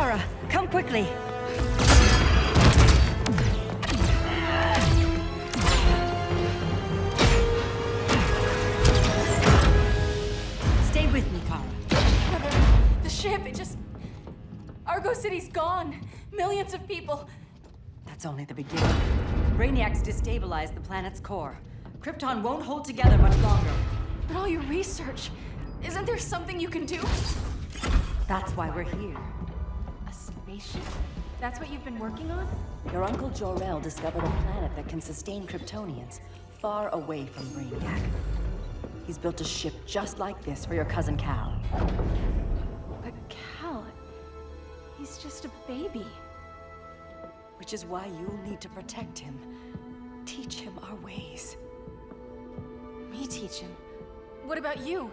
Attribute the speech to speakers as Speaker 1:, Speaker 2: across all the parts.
Speaker 1: Kara, come quickly. Stay with me, Kara.
Speaker 2: Mother, the ship, Argo City's gone. Millions of people.
Speaker 1: That's only the beginning. Brainiacs destabilized the planet's core. Krypton won't hold together much longer.
Speaker 2: But all your research, isn't there something you can do?
Speaker 1: That's why we're here.
Speaker 2: A spaceship? That's what you've been working on?
Speaker 1: Your uncle Jor-El discovered a planet that can sustain Kryptonians, far away from Brainiac. He's built a ship just like this for your cousin Cal.
Speaker 2: But Cal, he's just a baby.
Speaker 1: Which is why you'll need to protect him. Teach him our ways.
Speaker 2: Me teach him? What about you?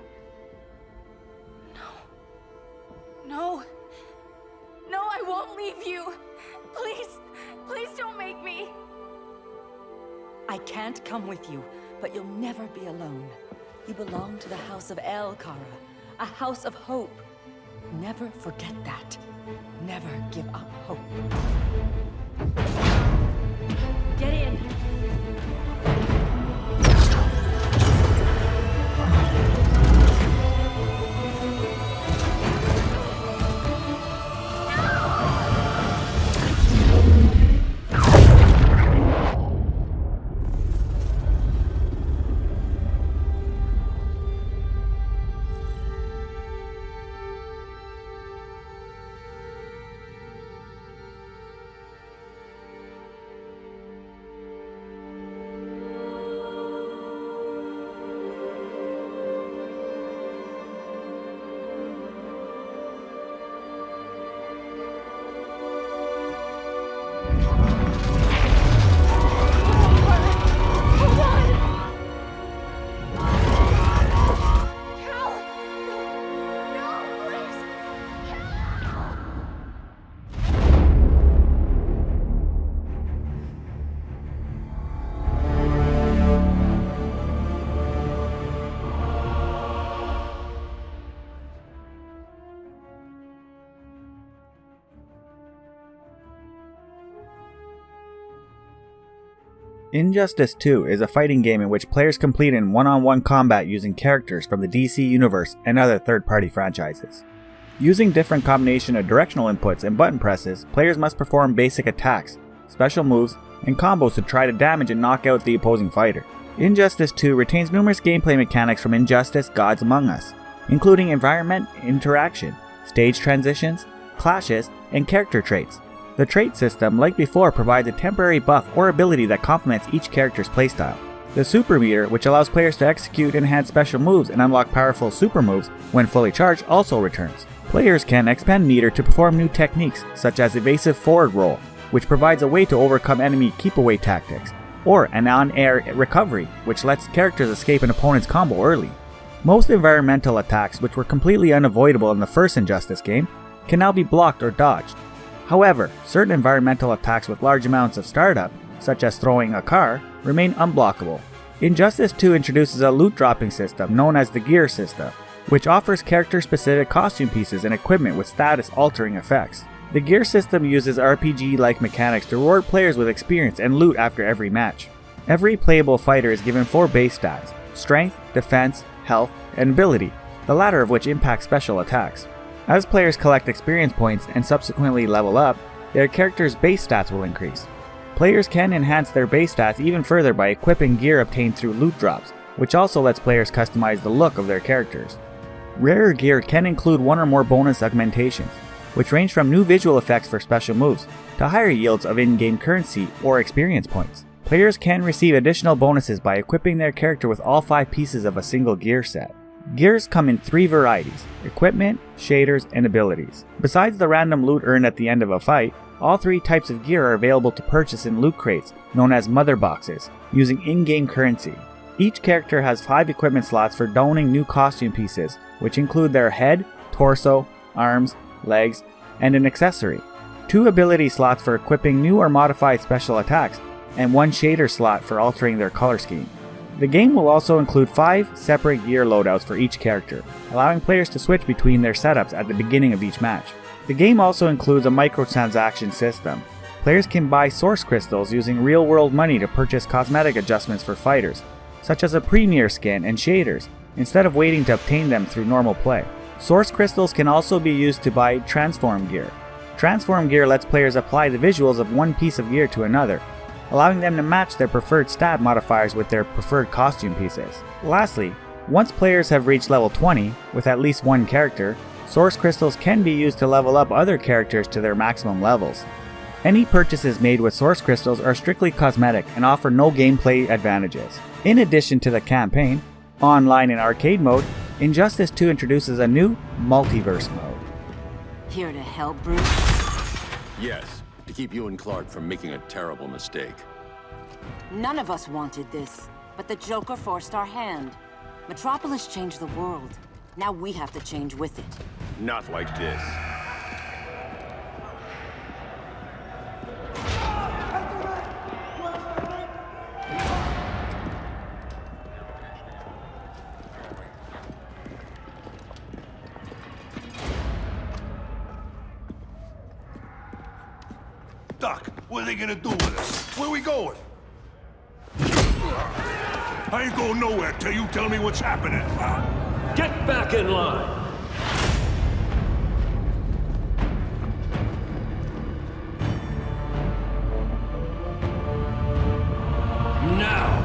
Speaker 2: No, I won't leave you. Please don't make me.
Speaker 1: I can't come with you, but you'll never be alone. You belong to the House of El, Kara. A house of hope. Never forget that. Never give up hope. Get in.
Speaker 3: Injustice 2 is a fighting game in which players compete in one-on-one combat using characters from the DC Universe and other third-party franchises. Using different combination of directional inputs and button presses, players must perform basic attacks, special moves, and combos to try to damage and knock out the opposing fighter. Injustice 2 retains numerous gameplay mechanics from Injustice Gods Among Us, including environment interaction, stage transitions, clashes, and character traits. The trait system, like before, provides a temporary buff or ability that complements each character's playstyle. The Super Meter, which allows players to execute enhanced special moves and unlock powerful super moves when fully charged, also returns. Players can expend Meter to perform new techniques, such as evasive forward roll, which provides a way to overcome enemy keep-away tactics, or an on-air recovery, which lets characters escape an opponent's combo early. Most environmental attacks, which were completely unavoidable in the first Injustice game, can now be blocked or dodged. However, certain environmental attacks with large amounts of startup, such as throwing a car, remain unblockable. Injustice 2 introduces a loot dropping system known as the Gear System, which offers character-specific costume pieces and equipment with status-altering effects. The Gear System uses RPG-like mechanics to reward players with experience and loot after every match. Every playable fighter is given 4 base stats: strength, defense, health, and ability, the latter of which impacts special attacks. As players collect experience points and subsequently level up, their character's base stats will increase. Players can enhance their base stats even further by equipping gear obtained through loot drops, which also lets players customize the look of their characters. Rarer gear can include one or more bonus augmentations, which range from new visual effects for special moves to higher yields of in-game currency or experience points. Players can receive additional bonuses by equipping their character with all 5 pieces of a single gear set. Gears come in 3 varieties: equipment, shaders, and abilities. Besides the random loot earned at the end of a fight, all 3 types of gear are available to purchase in loot crates, known as mother boxes, using in-game currency. Each character has 5 equipment slots for donning new costume pieces, which include their head, torso, arms, legs, and an accessory. 2 ability slots for equipping new or modified special attacks, and 1 shader slot for altering their color scheme. The game will also include 5 separate gear loadouts for each character, allowing players to switch between their setups at the beginning of each match. The game also includes a microtransaction system. Players can buy source crystals using real-world money to purchase cosmetic adjustments for fighters, such as a premier skin and shaders, instead of waiting to obtain them through normal play. Source crystals can also be used to buy transform gear. Transform gear lets players apply the visuals of one piece of gear to another, allowing them to match their preferred stat modifiers with their preferred costume pieces. Lastly, once players have reached level 20 with at least one character, source crystals can be used to level up other characters to their maximum levels. Any purchases made with source crystals are strictly cosmetic and offer no gameplay advantages. In addition to the campaign, online and arcade mode, Injustice 2 introduces a new multiverse mode.
Speaker 4: Here to help, Bruce?
Speaker 5: Yes, to keep you and Clark from making a terrible mistake.
Speaker 4: None of us wanted this, but the Joker forced our hand. Metropolis changed the world. Now we have to change with it.
Speaker 5: Not like this.
Speaker 6: Doc, what are they gonna do with us? Where are we going? I ain't going nowhere till you tell me what's happening.
Speaker 7: Get back in line! Now!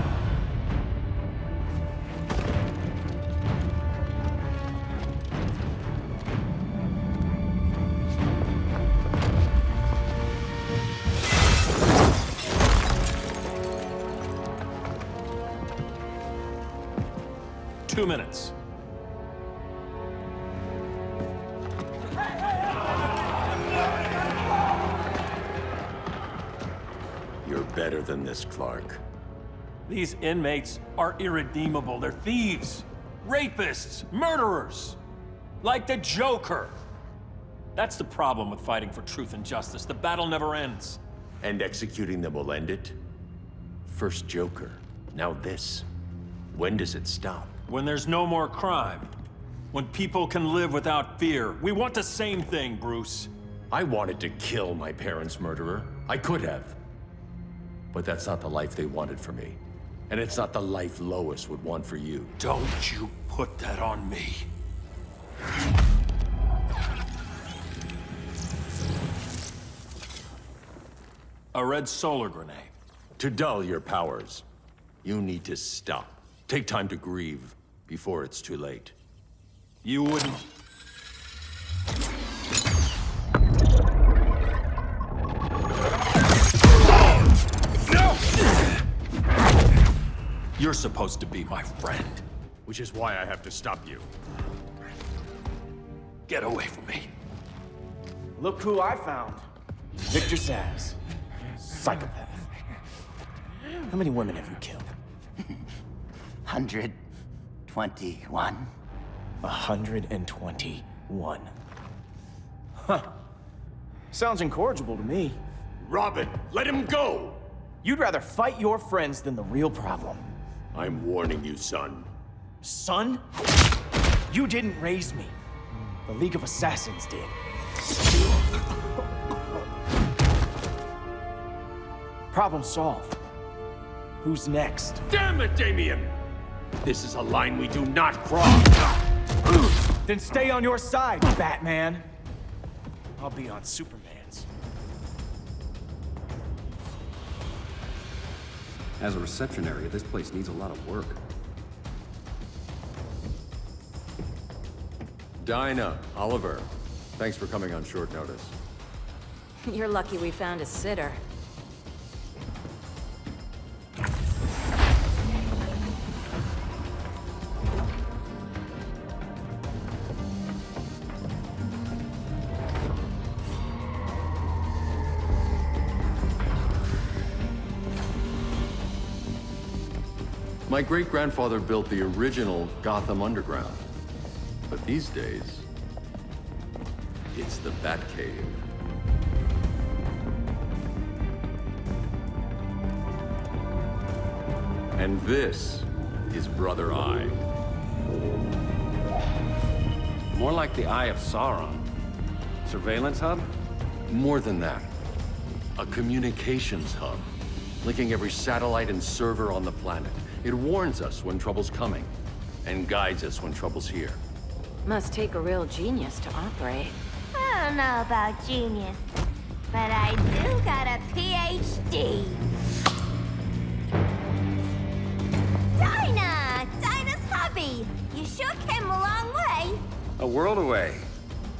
Speaker 7: Two minutes.
Speaker 5: You're better than this, Clark.
Speaker 7: These inmates are irredeemable. They're thieves, rapists, murderers. Like the Joker. That's the problem with fighting for truth and justice. The battle never ends.
Speaker 5: And executing them will end it? First Joker, now this. When does it stop?
Speaker 7: When there's no more crime. When people can live without fear. We want the same thing, Bruce.
Speaker 5: I wanted to kill my parents' murderer. I could have. But that's not the life they wanted for me. And it's not the life Lois would want for you.
Speaker 7: Don't you put that on me. A red solar grenade.
Speaker 5: To dull your powers, you need to stop. Take time to grieve before it's too late.
Speaker 7: You wouldn't... You're supposed to be my friend.
Speaker 5: Which is why I have to stop you.
Speaker 7: Get away from me.
Speaker 8: Look who I found. Victor Zsasz. Psychopath. How many women have you killed?
Speaker 9: 121.
Speaker 8: 121. Huh. Sounds incorrigible to me.
Speaker 5: Robin, let him go!
Speaker 8: You'd rather fight your friends than the real problem.
Speaker 5: I'm warning you, son.
Speaker 8: Son? You didn't raise me. The League of Assassins did. Problem solved. Who's next?
Speaker 5: Damn it, Damien! This is a line we do not cross!
Speaker 8: Then stay on your side, Batman. I'll be on Superman's.
Speaker 10: As a reception area, this place needs a lot of work.
Speaker 5: Dinah, Oliver, thanks for coming on short notice.
Speaker 4: You're lucky we found a sitter.
Speaker 5: My great-grandfather built the original Gotham Underground. But these days, it's the Batcave. And this is Brother Eye.
Speaker 10: More like the Eye of Sauron. Surveillance hub?
Speaker 5: More than that. A communications hub, linking every satellite and server on the planet. It warns us when trouble's coming, and guides us when trouble's here.
Speaker 4: Must take a real genius to operate.
Speaker 11: I don't know about genius, but I do got a PhD. Dinah's hubby. You sure came a long way.
Speaker 10: A world away.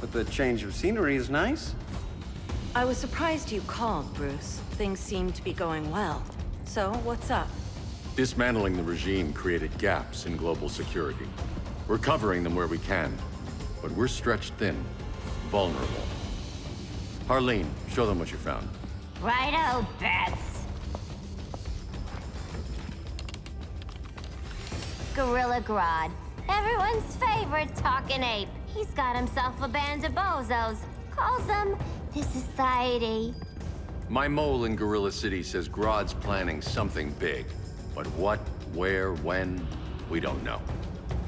Speaker 10: But the change of scenery is nice.
Speaker 4: I was surprised you called, Bruce. Things seem to be going well. So, what's up?
Speaker 5: Dismantling the regime created gaps in global security. We're covering them where we can, but we're stretched thin, vulnerable. Harleen, show them what you found.
Speaker 11: Righto, Bets. Gorilla Grodd. Everyone's favorite talking ape. He's got himself a band of bozos. Calls them the Society.
Speaker 5: My mole in Gorilla City says Grodd's planning something big. But what, where, when, we don't know.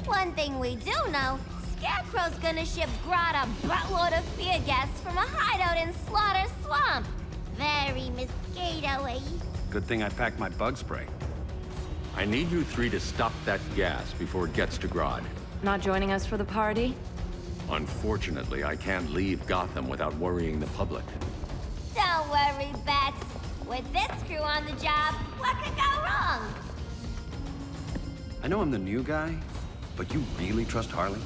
Speaker 11: One thing we do know, Scarecrow's gonna ship Grodd a buttload of fear gas from a hideout in Slaughter Swamp. Very mosquito-y.
Speaker 10: Good thing I packed my bug spray.
Speaker 5: I need you three to stop that gas before it gets to Grodd.
Speaker 4: Not joining us for the party?
Speaker 5: Unfortunately, I can't leave Gotham without worrying the public.
Speaker 11: Don't worry, Bats. With this crew on the job, what could go wrong?
Speaker 10: I know I'm the new guy, but you really trust Harley?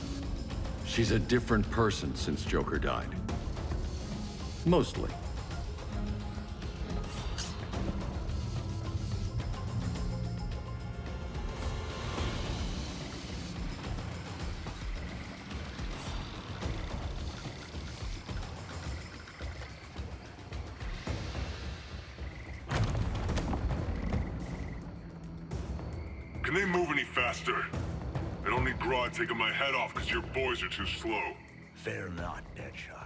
Speaker 5: She's a different person since Joker died. Mostly.
Speaker 6: Can they move any faster? I don't need Grodd taking my head off because your boys are too slow.
Speaker 9: Fear not, Deadshot.